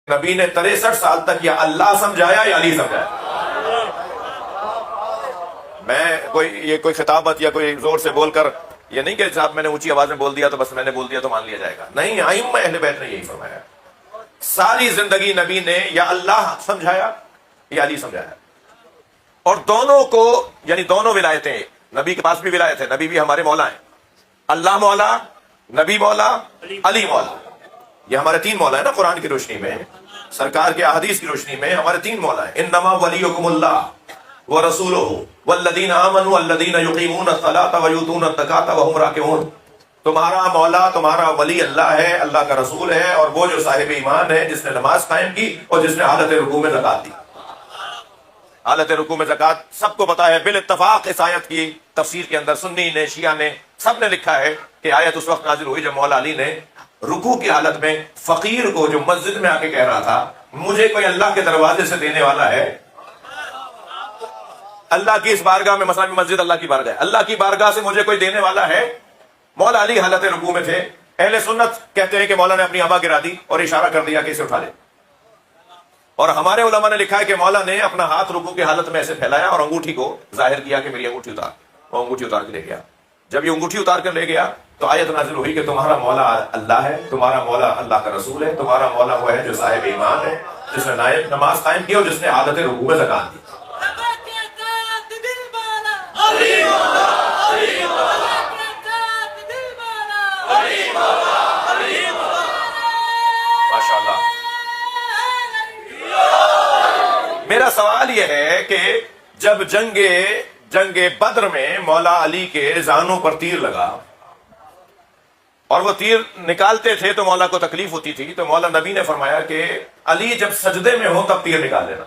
نبی نے 63 سال تک یا اللہ سمجھایا یا علی سمجھایا. میں کوئی خطابت یا کوئی زور سے بول کر یہ نہیں کہ صاحب میں نے اونچی آواز میں بول دیا تو بس میں نے بول دیا تو مان لیا جائے گا. نہیں، ائمہ اہل بیت نے یہی فرمایا. ساری زندگی نبی نے یا اللہ سمجھایا یا علی سمجھایا. اور دونوں کو یعنی دونوں ولایتیں، نبی کے پاس بھی ولایت ہے، نبی بھی ہمارے مولا ہیں. اللہ مولا، نبی مولا، علی مولا. یہ ہمارے 3 مولا ہیں نا. قرآن کی روشنی میں، سرکار کے احادیث کی روشنی میں ہمارے 3 مولا ہیں. انما ولیکم اللہ ورسولہ والذین آمنوا والذین یقیمون الصلاۃ ویؤتون الزکاۃ وہم راکعون. تمہارا مولا، تمہارا ولی اللہ ہے، اللہ کا رسول ہے، اور وہ جو صاحب ایمان ہے جس نے نماز قائم کی اور جس نے حالت رکوع میں زکات دی. حالت رکوع میں زکات سب کو پتا ہے. بالاتفاق اس آیت کی تفسیر کے اندر سنی نے، شیعہ نے، سب نے لکھا ہے کہ آیت اس وقت نازل ہوئی جب مولا علی نے رکوع کی حالت میں فقیر کو جو مسجد میں آ کے کہہ رہا تھا مجھے کوئی اللہ کے دروازے سے دینے والا ہے، اللہ کی اس بارگاہ میں، مثلا مسجد اللہ کی بارگاہ ہے، اللہ کی بارگاہ سے مجھے کوئی دینے والا ہے. مولا علی حالت رکوع میں تھے. اہل سنت کہتے ہیں کہ مولا نے اپنی آبا گرا دی اور اشارہ کر دیا کہ اسے اٹھا لے. اور ہمارے علماء نے لکھا ہے کہ مولا نے اپنا ہاتھ رکوع کی حالت میں ایسے پھیلایا اور انگوٹھی کو ظاہر کیا کہ میری انگوٹھی اتار. وہ انگوٹھی اتار کے لے گیا. جب یہ انگوٹھی اتار کر لے گیا تو آیت نازل ہوئی کہ تمہارا مولا اللہ ہے، تمہارا مولا اللہ کا رسول ہے، تمہارا مولا وہ ہے جو صاحب ایمان ہے، جس نے نماز قائم کی اور جس نے حالت رکوع میں زکات دی. ماشاءاللہ. میرا سوال یہ ہے کہ جب جنگ بدر میں مولا علی کے زانوں پر تیر لگا اور وہ تیر نکالتے تھے تو مولا کو تکلیف ہوتی تھی، تو مولا نبی نے فرمایا کہ علی جب سجدے میں ہو تب تیر نکال دینا.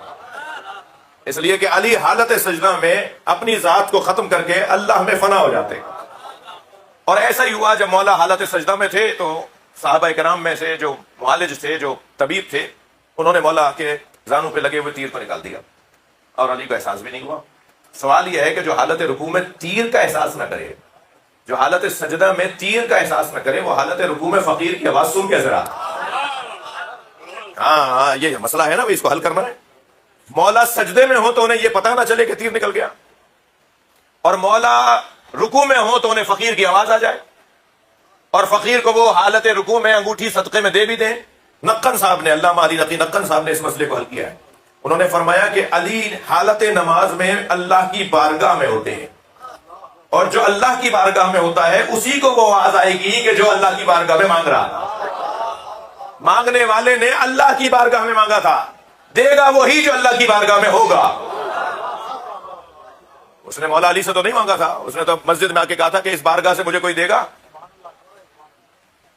اس لیے کہ علی حالت سجدہ میں اپنی ذات کو ختم کر کے اللہ میں فنا ہو جاتے. اور ایسا ہی ہوا جب مولا حالت سجدہ میں تھے تو صحابہ کرام میں سے جو معالج تھے، جو طبیب تھے، انہوں نے مولا کے زانوں پہ لگے ہوئے تیر کو نکال دیا اور علی کو احساس بھی نہیں ہوا. سوال یہ ہے کہ جو حالت رکوع میں تیر کا احساس نہ کرے، جو حالت سجدہ میں تیر کا احساس نہ کرے، وہ حالت رکوع میں فقیر کی آواز سن کیسے رہا؟ ہاں یہ مسئلہ ہے نا، اس کو حل کرنا ہے. مولا سجدے میں ہو تو انہیں یہ پتہ نہ چلے کہ تیر نکل گیا، اور مولا رکوع میں ہو تو انہیں فقیر کی آواز آ جائے، اور فقیر کو وہ حالت رکوع میں انگوٹھی صدقے میں دے بھی دیں. نقن صاحب نے، علامہ علی نقی نقن صاحب نے اس مسئلے کو حل کیا ہے. انہوں نے فرمایا کہ علی حالت نماز میں اللہ کی بارگاہ میں ہوتے ہیں، اور جو اللہ کی بارگاہ میں ہوتا ہے اسی کو وہ آواز آئے گی کہ جو اللہ کی بارگاہ میں مانگ رہا. مانگنے والے نے اللہ کی بارگاہ میں مانگا تھا، دے گا وہی جو اللہ کی بارگاہ میں ہوگا. اس نے مولا علی سے تو نہیں مانگا تھا، اس نے تو مسجد میں آ کے کہا تھا کہ اس بارگاہ سے مجھے کوئی دے گا.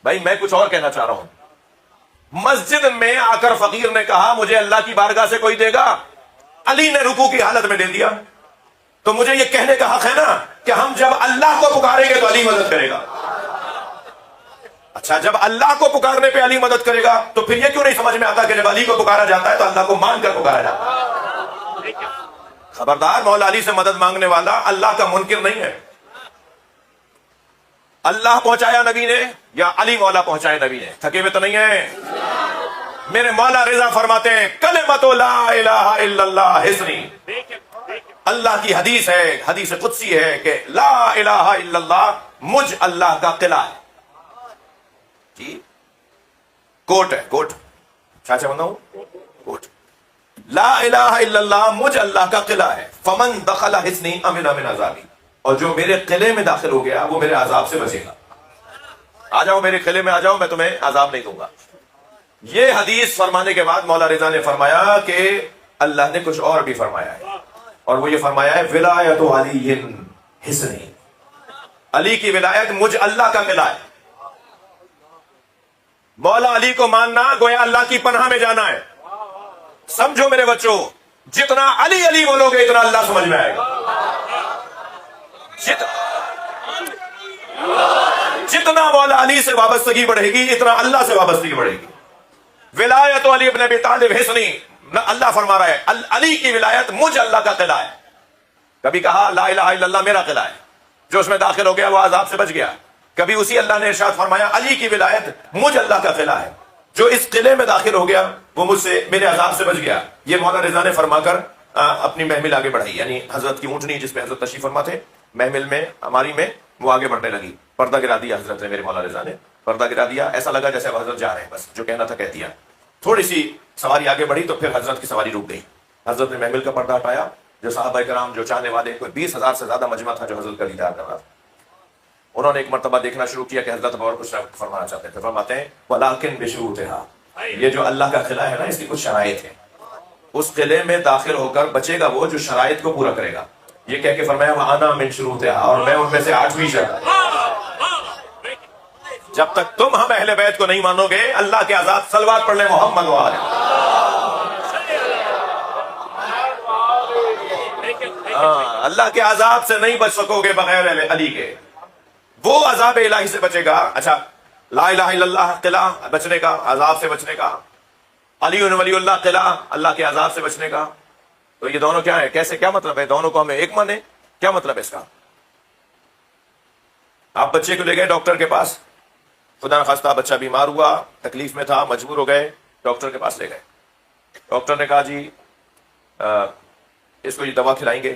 بھائی میں کچھ اور کہنا چاہ رہا ہوں. مسجد میں آ کر فقیر نے کہا مجھے اللہ کی بارگاہ سے کوئی دے گا، علی نے رکوع کی حالت میں دے دیا، تو مجھے یہ کہنے کا حق ہے نا کہ ہم جب اللہ کو پکاریں گے تو علی مدد کرے گا. اچھا، جب اللہ کو پکارنے پہ علی مدد کرے گا تو پھر یہ کیوں نہیں سمجھ میں آتا کہ جب علی کو پکارا جاتا ہے تو اللہ کو مان کر پکارا جاتا ہے؟ خبردار، مولا علی سے مدد مانگنے والا اللہ کا منکر نہیں ہے. اللہ پہنچایا نبی نے یا علی مولا پہنچائے نبی نے؟ تھکے ہوئے تو نہیں ہیں. میرے مولا رضا فرماتے ہیں کلمۃ لا الہ الا اللہ حصنی. اللہ کی حدیث ہے، حدیث قدسی ہے کہ لا الہ الا اللہ مجھ اللہ کا قلعہ ہے. جی کوٹ ہے، کوٹ چاچا بندہ ہوں، کوٹ. لا الہ الا اللہ مجھ اللہ کا قلعہ ہے. فمن دخل حصنی امن من عذابی، اور جو میرے قلعے میں داخل ہو گیا وہ میرے عذاب سے بچے گا. آ جاؤ میرے قلعے میں آ جاؤ، میں تمہیں عذاب نہیں دوں گا. یہ حدیث فرمانے کے بعد مولا رضا نے فرمایا کہ اللہ نے کچھ اور بھی فرمایا ہے، اور وہ یہ فرمایا ہے ولایت علی حصنی. علی کی ولایت مجھ اللہ کا قلعہ ہے. مولا علی کو ماننا گویا اللہ کی پناہ میں جانا ہے. سمجھو میرے بچوں، جتنا علی علی بولو گے اتنا اللہ سمجھ میں آئے گا. جتنا مولا علی سے وابستگی بڑھے گی اتنا اللہ سے وابستگی بڑھے گی. ولایت علی ابن ابی طالب حصنی، اللہ فرما رہا ہے علی کی ولایت مجھ اللہ کا قلعہ ہے. کبھی کہا لا الہ الا اللہ میرا قلعہ ہے، جو اس میں داخل ہو گیا وہ عذاب سے بچ گیا. کبھی اسی اللہ نے ارشاد فرمایا علی کی ولایت مجھ اللہ کا قلعہ ہے. جو اس قلعے میں داخل ہو گیا وہ مجھ سے میرے عذاب سے بچ گیا. یہ مولا رضا نے فرما کر اپنی محمل آگے بڑھائی، یعنی حضرت کی اونٹنی جس پہ حضرت تشریف فرما تھے محمل میں ہماری میں وہ آگے بڑھنے لگی. پردہ گرا دیا حضرت نے، میرے مولا رضا نے پردہ گرا دیا. ایسا لگا جیسے اب حضرت جا رہے ہیں، بس جو کہنا تھا کہہ دیا. تھوڑی سی سواری آگے بڑھی تو پھر حضرت کی سواری رک گئی. حضرت نے محمل کا پردہ ہٹایا. جو صحابہ کرام، جو چاہنے والے، کوئی 20,000 سے زیادہ مجمع تھا جو حضرت کا دیدار کر رہا تھا، انہوں نے ایک مرتبہ دیکھنا شروع کیا کہ حضرت اب اور کچھ فرمانا چاہتے تھے. فرماتے ہیں وَلَٰكِن بِشُرُوطِهَا، یہ جو اللہ کا قلعہ ہے نا، اس کی کچھ شرائط ہیں. اس قلعے میں داخل ہو کر بچے گا وہ جو شرائط کو پورا کرے گا. یہ کہہ کے فرمایا وَأَنَا مِن شُرُوطِهَا، اور میں ان میں سے 8ویں شرط. جب تک تم ہم اہل بیت کو نہیں مانو گے، اللہ کے عذاب، صلوات پڑھ لیں محمد وآلہ. اللہ کے عذاب سے نہیں بچ سکو گے بغیر علی کے. وہ عذاب الہی سے بچے گا. اچھا، لا الہ الا اللہ قلعہ بچنے کا، عذاب سے بچنے کا. علی ولی اللہ قلعہ اللہ کے عذاب سے بچنے کا. تو یہ دونوں کیا ہے؟ کیسے؟ کیا مطلب ہے؟ دونوں کو ہمیں ایک مانے؟ کیا مطلب ہے اس کا؟ آپ بچے کو لے گئے ڈاکٹر کے پاس، خدا نخواستہ بچہ بیمار ہوا، تکلیف میں تھا، مجبور ہو گئے، ڈاکٹر کے پاس لے گئے. ڈاکٹر نے کہا جی اس کو یہ دوا کھلائیں گے.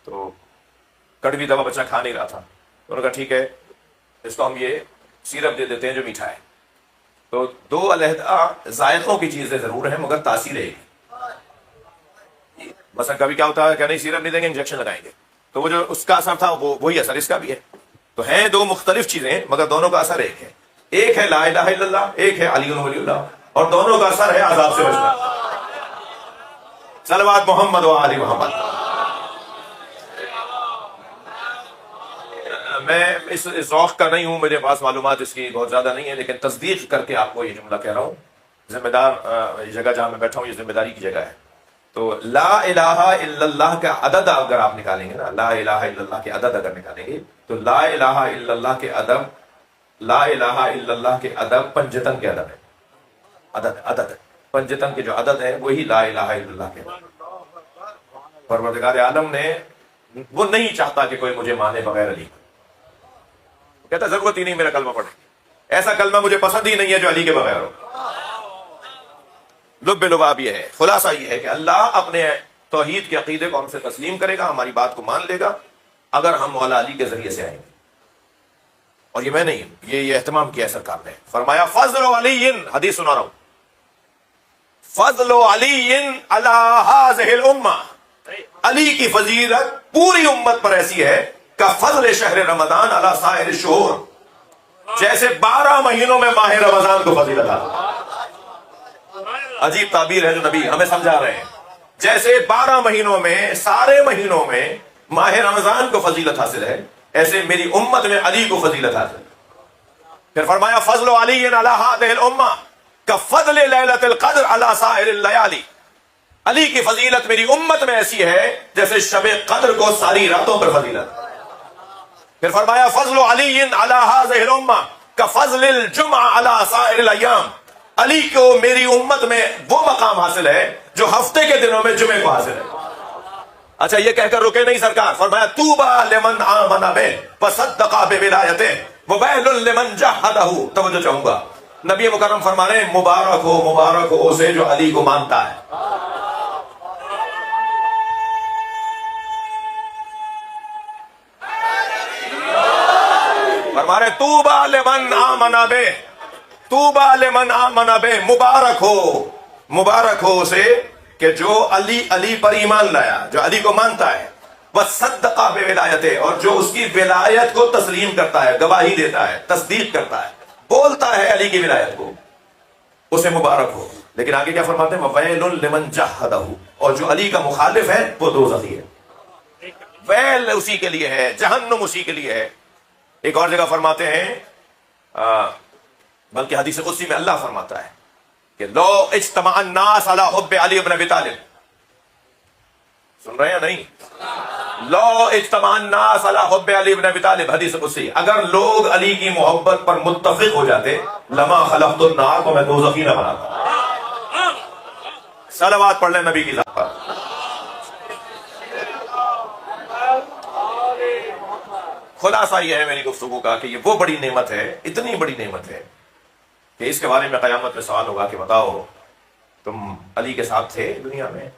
تو کڑوی دوا بچہ کھا نہیں رہا تھا. انہوں نے کہا ٹھیک ہے، اس کو ہم یہ سیرپ دے دیتے ہیں جو میٹھا ہے. تو 2 علیحدہ ذائقوں کی چیزیں ضرور ہیں مگر تاثیر ایک. مثلا کبھی کیا ہوتا ہے کہ نہیں سیرپ نہیں دیں گے، انجیکشن لگائیں گے، تو وہ جو اس کا اثر تھا وہی اثر اس کا بھی ہے. تو ہیں 2 مختلف چیزیں مگر دونوں کا اثر ایک ہے. ایک ہے لا الہ الا اللہ، ایک ہے علی ولی اللہ، اور دونوں کا اثر ہے عذاب سے بچنا. صلوات محمد و آل محمد. میں اس ذوق کا نہیں ہوں، میرے پاس معلومات اس کی بہت زیادہ نہیں ہے، لیکن تصدیق کر کے آپ کو یہ جملہ کہہ رہا ہوں. ذمہ دار جگہ جہاں میں بیٹھا ہوں یہ ذمہ داری کی جگہ ہے. تو لا الہ الا اللہ کا عدد اگر آپ نکالیں گے نا، لا الہ الا اللہ کے عدد اگر نکالیں گے تو لا الہ الا اللہ کے عدد، لا الہ الا اللہ کے عدد پنجتن کے عدد ہے. عدد پنجتن کے جو عدد ہے وہی لا الہ الا اللہ کے. پروردگار عالم نے وہ نہیں چاہتا کہ کوئی مجھے مانے بغیر علی. کہتا ضرورت ہی نہیں میرا کلمہ پڑھے، ایسا کلمہ مجھے پسند ہی نہیں ہے جو علی کے بغیر ہو. لب لباب یہ ہے، خلاصہ یہ ہے کہ اللہ اپنے توحید کے عقیدے کو ہم سے تسلیم کرے گا، ہماری بات کو مان لے گا اگر ہم مولا علی کے ذریعے سے آئیں گے. اور یہ میں نہیں، یہ اہتمام کیا سرکار نے. فرمایا فضل علی، حدیث سنا رہا ہوں، فضل علی علی ہذہ الامہ، علی کی فضیلت پوری امت پر ایسی ہے کہ فضل شہر رمضان علی سائر الشہور، جیسے 12 مہینوں میں ماہ رمضان کو فضیلت ہے. عجیب تعبیر ہے جو نبی ہمیں سمجھا رہے ہیں. جیسے 12 مہینوں میں، سارے مہینوں میں ماہ رمضان کو فضیلت حاصل ہے، ایسے میری امت میں علی کو فضیلت حاصل ہے. پھر فرمایا فضل علی علی ہذہ الامہ کفضل لیلۃ القدر علی سائر اللیالی، علی کی فضیلت میری امت میں ایسی ہے جیسے شب قدر کو ساری راتوں پر فضیلت. پھر فرمایا فضل علی علی ہذہ الامہ کفضل الجمعہ علی سائر الایام، علی کو میری امت میں وہ مقام حاصل ہے جو ہفتے کے دنوں میں جمعے کو حاصل ہے. اچھا یہ کہہ کر رکے نہیں سرکار، فرمایا طوبیٰ لمن آمن بہ وصدق بولایتہ وویل لمن جحدہ. توجہ چاہوں گا، نبی مکرم فرما رہے ہیں مبارک ہو اسے جو علی کو مانتا ہے. فرما رہے طوبیٰ لمن آمن بہ، طوبیٰ لمن آمن بہ، مبارک ہو اسے کہ جو علی پر ایمان لایا، جو علی کو مانتا ہے، وصدق بولایتہ، اور جو اس کی ولایت کو تسلیم کرتا ہے، گواہی دیتا ہے، تصدیق کرتا ہے، بولتا ہے علی کی ولایت کو، اسے مبارک ہو. لیکن آگے کیا فرماتے ہیں وَوَيْلٌ لِمَنْ جَحَدَهُ، اور جو علی کا مخالف ہے وہ دوزخی ہے. ویل اسی کے لیے ہے، جہنم اسی کے لیے ہے. ایک اور جگہ فرماتے ہیں، بلکہ حدیث قدسی میں اللہ فرماتا ہے کہ لو اجتمع الناس علی حب علی بن ابی طالب، سن رہے ہیں نہیں؟ لو اجتمع الناس علی حب علی بن ابی طالب، حدیث قدسی، اگر لوگ علی کی محبت پر متفق ہو جاتے لما خلقت النار، کو میں دوزخی نہ بناتا. صلوات پڑھ لیں نبی کی ذات پر. خلاصہ یہ ہے میری گفتگو کا کہ یہ وہ بڑی نعمت ہے، اتنی بڑی نعمت ہے کہ اس کے بارے میں قیامت میں سوال ہوگا کہ بتاؤ تم علی کے ساتھ تھے دنیا میں؟